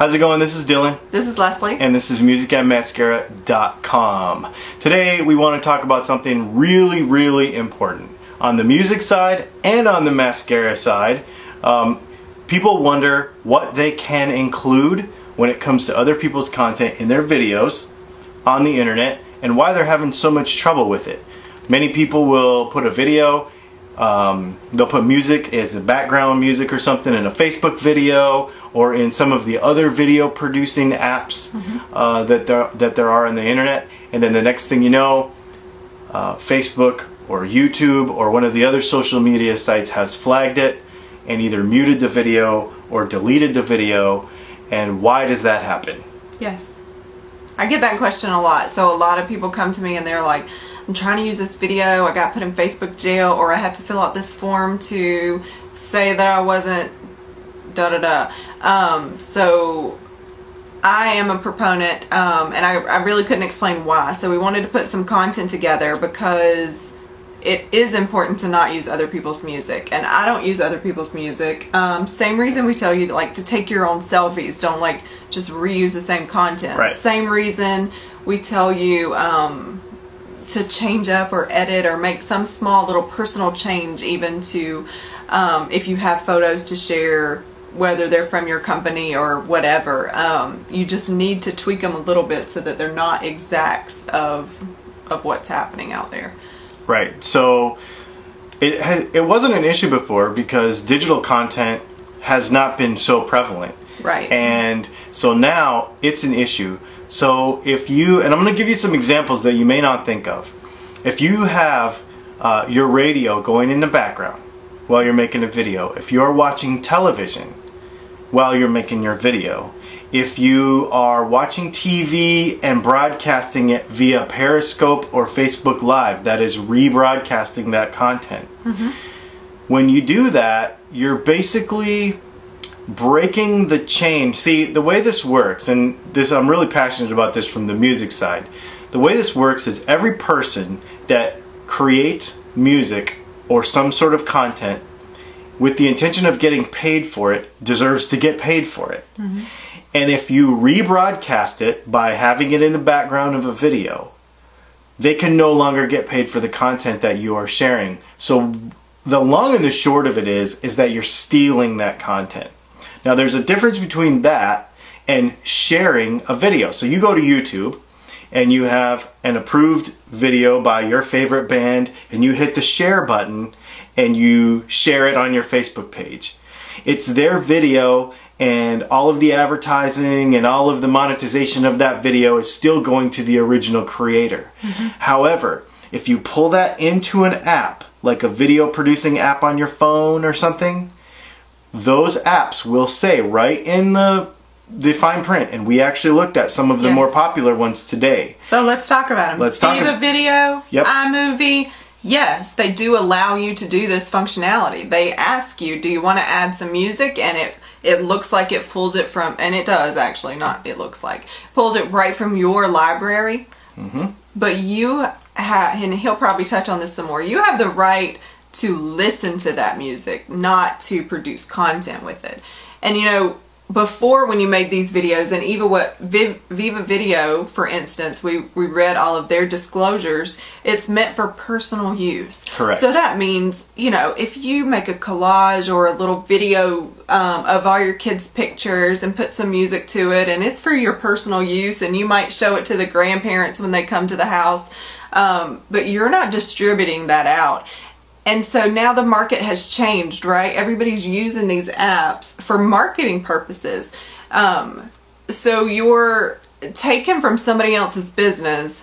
How's it going? This is Dylan. This is Leslie. And this is musicandmascara.com. Today we want to talk about something really important. On the music side and on the mascara side, people wonder what they can include when it comes to other people's content in their videos on the internet and why they're having so much trouble with it. Many people will put a video, they'll put music as a background music or something in a Facebook video or in some of the other video producing apps that there are on the internet, and then the next thing you know, Facebook or YouTube or one of the other social media sites has flagged it and either muted the video or deleted the video. And why does that happen? Yes, I get that question a lot. So a lot of people come to me and they're like, I'm trying to use this video, I got put in Facebook jail, or I have to fill out this form to say that I wasn't so I am a proponent, and I really couldn't explain why. So we wanted to put some content together because it is important to not use other people's music, and I don't use other people's music. Same reason we tell you to take your own selfies. Don't just reuse the same content. Right. Same reason we tell you to change up or edit or make some small little personal change, even to if you have photos to share, whether they're from your company or whatever. You just need to tweak them a little bit so that they're not exacts of what's happening out there. Right. So it wasn't an issue before because digital content has not been so prevalent. Right. And so now it's an issue. So if you, and I'm going to give you some examples that you may not think of. If you have your radio going in the background while you're making a video, if you're watching television while you're making your video, if you are watching TV and broadcasting it via Periscope or Facebook Live, that is rebroadcasting that content. When you do that, you're basically breaking the chain. See, the way this works, and this, I'm really passionate about this from the music side. The way this works is every person that creates music or some sort of content with the intention of getting paid for it deserves to get paid for it. And if you rebroadcast it by having it in the background of a video, they can no longer get paid for the content that you are sharing. So the long and the short of it is that you're stealing that content. Now there's a difference between that and sharing a video. So you go to YouTube and you have an approved video by your favorite band and you hit the share button and you share it on your Facebook page. It's their video, and all of the advertising and all of the monetization of that video is still going to the original creator. However, if you pull that into an app, like a video producing app on your phone or something, those apps will say right in the fine print, and we actually looked at some of the more popular ones today. So let's talk about them. Let's talk VivaVideo, Yep. iMovie. Yes, they do allow you to do this functionality. They ask you, do you want to add some music? And it looks like it pulls it from, and it does actually, not it looks like, pulls it right from your library. But you have, and he'll probably touch on this some more, you have the right to listen to that music, not to produce content with it. And you know, before, when you made these videos, and even what VivaVideo, for instance, we read all of their disclosures, it's meant for personal use. Correct. So that means, you know, if you make a collage or a little video of all your kids' pictures and put some music to it, and it's for your personal use, and you might show it to the grandparents when they come to the house, but you're not distributing that out. And so now the market has changed, right? Everybody's using these apps for marketing purposes. So you're taking from somebody else's business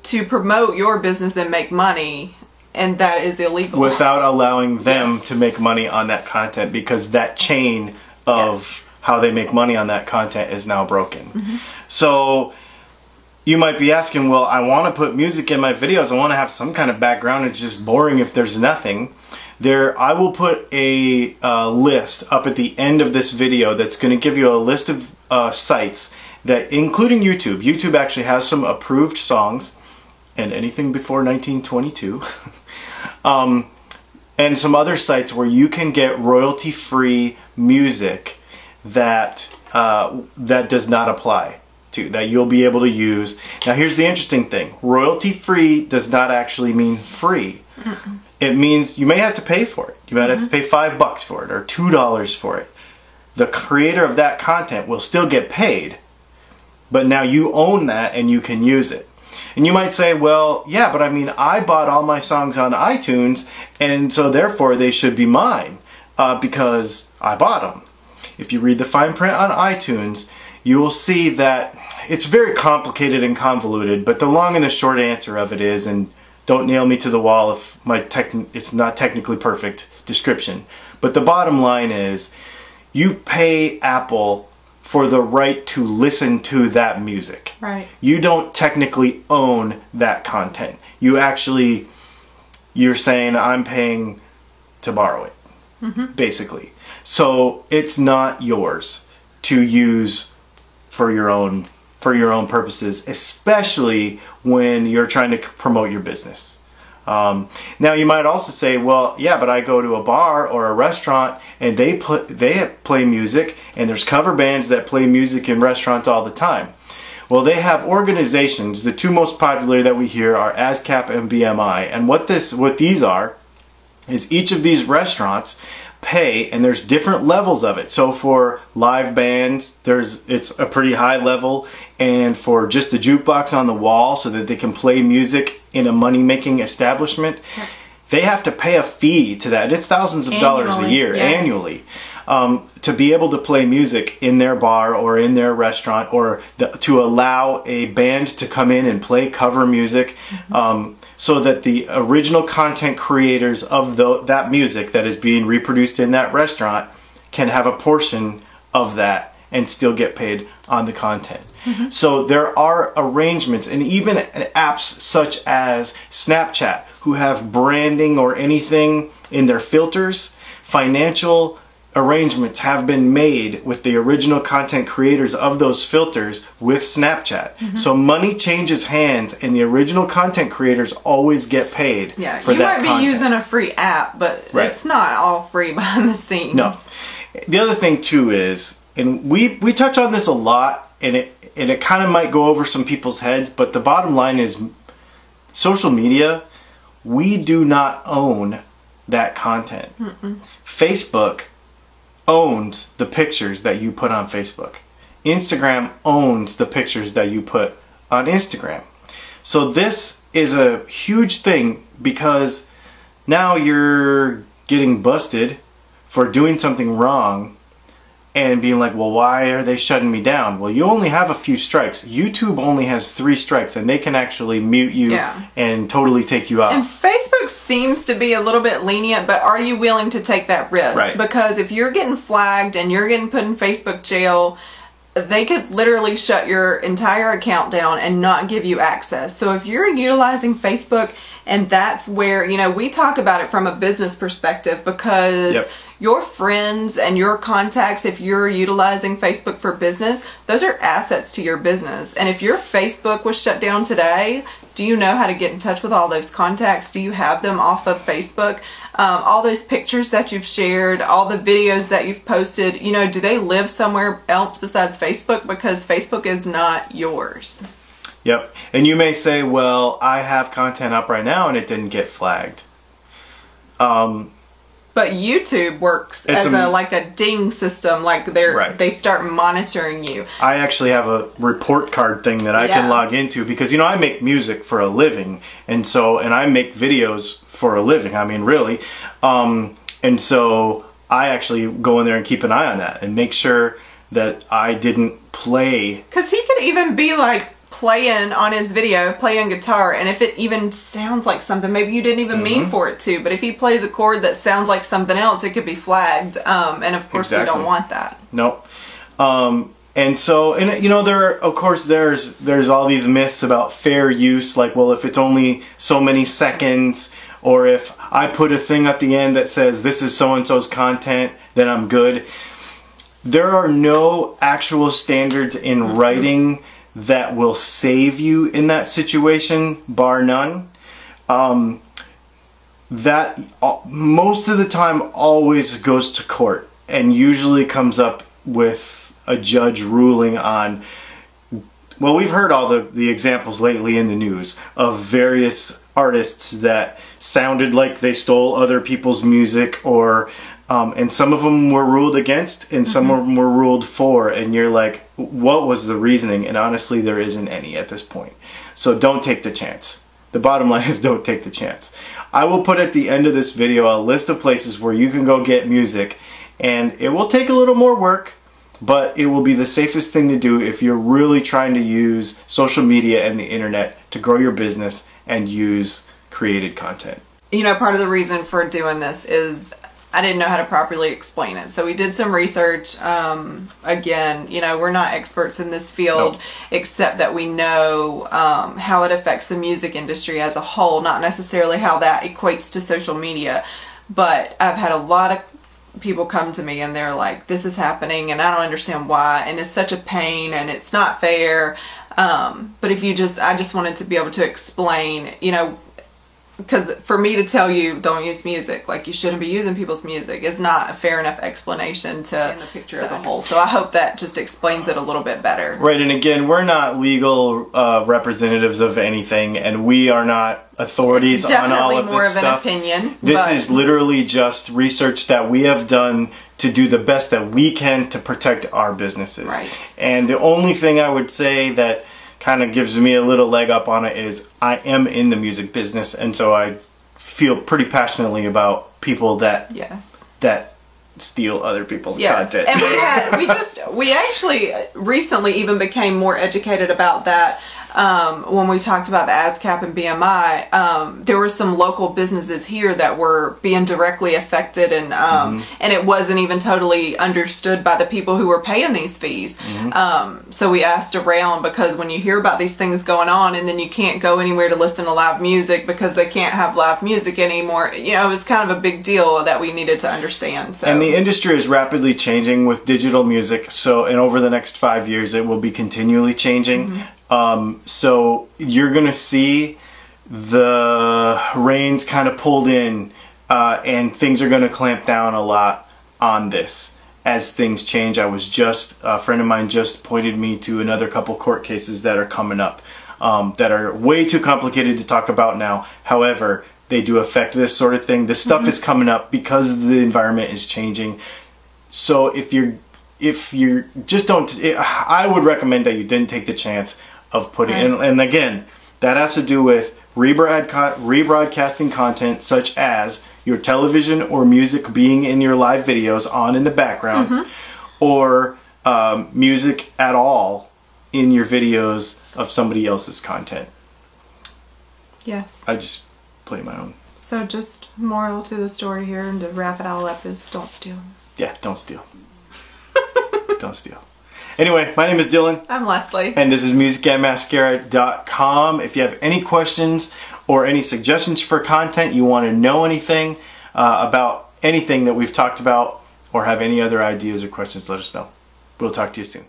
to promote your business and make money, and that is illegal. Without allowing them to make money on that content, because that chain of how they make money on that content is now broken. So you might be asking, well, I want to put music in my videos. I want to have some kind of background. It's just boring if there's nothing. I will put a list up at the end of this video that's going to give you a list of sites that, including YouTube. YouTube actually has some approved songs, and anything before 1922. And some other sites where you can get royalty-free music that that does not apply to, that you'll be able to use. Now here's the interesting thing. Royalty free does not actually mean free. It means you may have to pay for it. You might have to pay $5 for it or $2 for it. The creator of that content will still get paid, but now you own that and you can use it. And you might say, well, yeah, but I mean, I bought all my songs on iTunes, and so therefore they should be mine because I bought them. If you read the fine print on iTunes, you will see that it's very complicated and convoluted, but the long and the short answer of it is, and don't nail me to the wall if it's not technically perfect description, but the bottom line is you pay Apple for the right to listen to that music. Right. You don't technically own that content. You're saying I'm paying to borrow it, basically. So it's not yours to use for your own purposes, especially when you're trying to promote your business. Now you might also say, well, yeah, but I go to a bar or a restaurant and they play music, and there's cover bands that play music in restaurants all the time. Well, they have organizations. The two most popular that we hear are ASCAP and BMI, and what these are is each of these restaurants pay, and there's different levels of it. So for live bands, it's a pretty high level, and for just the jukebox on the wall so that they can play music in a money-making establishment, they have to pay a fee to that. It's thousands of dollars a year, annually, to be able to play music in their bar or in their restaurant, or to allow a band to come in and play cover music, so that the original content creators of that music that is being reproduced in that restaurant can have a portion of that and still get paid on the content. So there are arrangements, and even apps such as Snapchat, who have branding or anything in their filters, financial arrangements have been made with the original content creators of those filters with Snapchat. So money changes hands, and the original content creators always get paid for that content. You might be using a free app, but it's not all free behind the scenes. No. The other thing too is, and we touch on this a lot, and it kind of might go over some people's heads, but the bottom line is social media, we do not own that content. Facebook owns the pictures that you put on Facebook. Instagram owns the pictures that you put on Instagram. So this is a huge thing, because now you're getting busted for doing something wrong and being like, well, why are they shutting me down? Well, you only have a few strikes. YouTube only has 3 strikes, and they can actually mute you and totally take you out. And Facebook seems to be a little bit lenient, but are you willing to take that risk? Right. Because if you're getting flagged and you're getting put in Facebook jail, they could literally shut your entire account down and not give you access. So if you're utilizing Facebook, and that's where, you know, we talk about it from a business perspective, because your friends and your contacts, if you're utilizing Facebook for business, those are assets to your business. And if your Facebook was shut down today, do you know how to get in touch with all those contacts? Do you have them off of Facebook? All those pictures that you've shared, all the videos that you've posted, you know, do they live somewhere else besides Facebook? Because Facebook is not yours. Yep. And you may say, well, I have content up right now and it didn't get flagged. But YouTube works as like a ding system, like they start monitoring you. I actually have a report card thing that I can log into, because, you know, I make music for a living, and I make videos for a living. I mean, really. And so I actually go in there and keep an eye on that and make sure that I didn't play. Because he could even be like playing on his video, playing guitar, and if it even sounds like something, maybe you didn't even mean for it to, but if he plays a chord that sounds like something else, it could be flagged, and of course we don't want that. Nope. And so, and you know, there's all these myths about fair use, like, well, if it's only so many seconds, or if I put a thing at the end that says this is so-and-so's content, then I'm good. There are no actual standards in writing that will save you in that situation, bar none. That most of the time always goes to court, and usually comes up with a judge ruling on, well, we've heard all the examples lately in the news of various artists that sounded like they stole other people's music, or and some of them were ruled against and some of them were ruled for, and you're like, what was the reasoning? And honestly, there isn't any at this point. So don't take the chance. The bottom line is, don't take the chance. I will put at the end of this video a list of places where you can go get music, and it will take a little more work, but it will be the safest thing to do if you're really trying to use social media and the internet to grow your business and use created content. You know, part of the reason for doing this is I didn't know how to properly explain it. So we did some research. Again, you know, we're not experts in this field, Nope. except that we know how it affects the music industry as a whole, not necessarily how that equates to social media. But I've had a lot of people come to me and they're like, this is happening and I don't understand why, and it's such a pain and it's not fair. But if you I just wanted to be able to explain, you know, because for me to tell you don't use music, like you shouldn't be using people's music, is not a fair enough explanation to the picture as a whole. So I hope that just explains it a little bit better. Right, and again, we're not legal representatives of anything, and we are not authorities on all of this stuff. Definitely more of an opinion. This is literally just research that we have done to do the best that we can to protect our businesses. Right. And the only thing I would say that kind of gives me a little leg up on it is I am in the music business, and so I feel pretty passionately about people that that steal other people's content. And we actually recently even became more educated about that. When we talked about the ASCAP and BMI, there were some local businesses here that were being directly affected, and and it wasn't even totally understood by the people who were paying these fees. So we asked around, because when you hear about these things going on and then you can't go anywhere to listen to live music because they can't have live music anymore, you know, it was kind of a big deal that we needed to understand. So. And the industry is rapidly changing with digital music, and over the next 5 years it will be continually changing. So you're gonna see the reins kind of pulled in, and things are gonna clamp down a lot on this as things change. A friend of mine just pointed me to another couple court cases that are coming up, that are way too complicated to talk about now. However, they do affect this sort of thing. This stuff is coming up because the environment is changing. So if you just don't, I would recommend that you didn't take the chance of putting in, and again, that has to do with rebroadcasting content such as your television or music being in your live videos on in the background, or music at all in your videos of somebody else's content. Yes. I just play my own. So just moral to the story here, and to wrap it all up, is don't steal. Yeah, don't steal. Don't steal. Anyway, my name is Dylan. I'm Leslie. And this is musicandmascara.com. If you have any questions or any suggestions for content, you want to know anything about anything that we've talked about, or have any other ideas or questions, let us know. We'll talk to you soon.